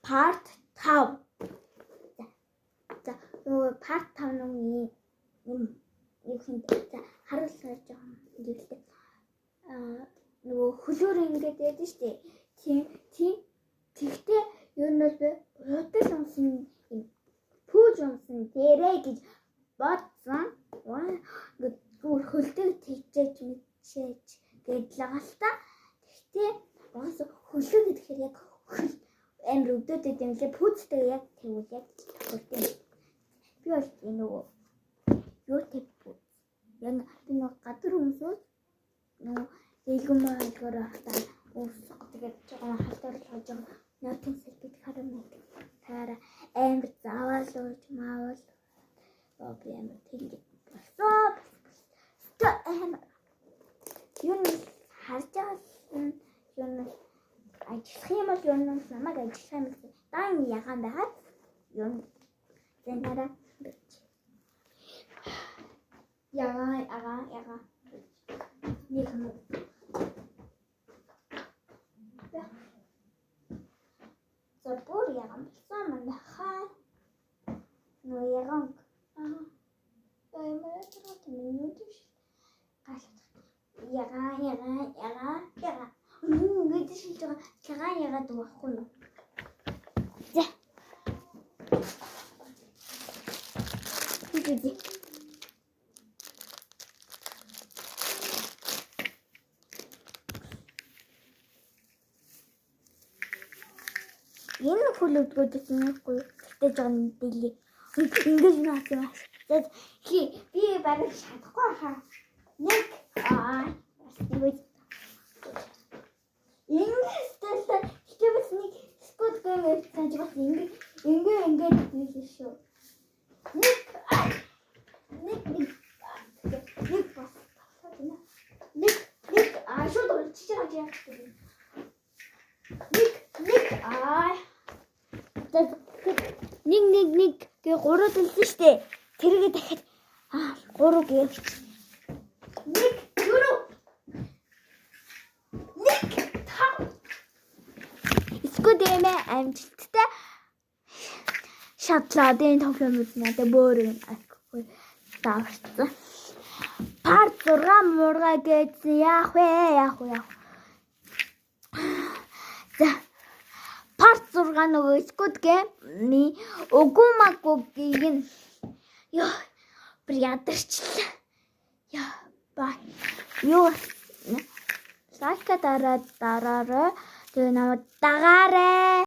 part 5. За нөгөө part 5 нэг юм юу хин харуулсаар жоохон хэлээ. Нөгөө хөлөөр ингээд яд нь штэ. Тийм. Тэгтээ ер нь бол удал юмсан пүүж юмсан дээрээ гэж бодсон. Ингээд хөлтэй тэгжээж мэдшээж гэдэл байгаа л та. Тэгтээ уус хөлөө гэхээр яг хөл амир өдөөд юм лээ пүүцтэй яг тэгвэл яг хөлтэй. Би бол нөгөө юу тэгвэл яг би нөгөө гадар өмсөж нөгөө элгэмээр хатаа уусах тэгээд жоохон халтарлаж байгаа нотын сэлбэт харна. Таараа амир заавал маавал би амир тэгж болсон. Юу харж байгаа юм ажиллах юм бол юу намайг ажиллах юм бол дан ягаан байгаад юу зэнараа ягаа нэг юм бүр ягаан болсон манайхаа нөө ягаан ягаа ингээд шилж байгаа цагаан ягаад байхгүй юу? За. Үгүй. Энэ хөлөвдгөөд нэхгүй тэгтэж байгаа юм дэлий. Ингэж наац юм аа. За би барыг шатахгүй хаа. Нэг Ингээс хичээс нэг скот гэмээр санаж бас ингээд шүү. Нэг бас нэг шууд чичээ яах вэ? Нэг гэ 3 дэлсэн штэ. Тэргээ дахиад 3 гээ. Нэг 4 Дэмэ амжилттай шатлаадын тоглоомд надад бөөрийн авахгүй даварсан. Part 6 мурга гэсэн яах вэ? За part 6 нөгөө Squid Game-ийн Ogumagog-ийн ёо бүр ядарчлаа. Ёо лайка дараарай. Тэгээ намайг дагаарай.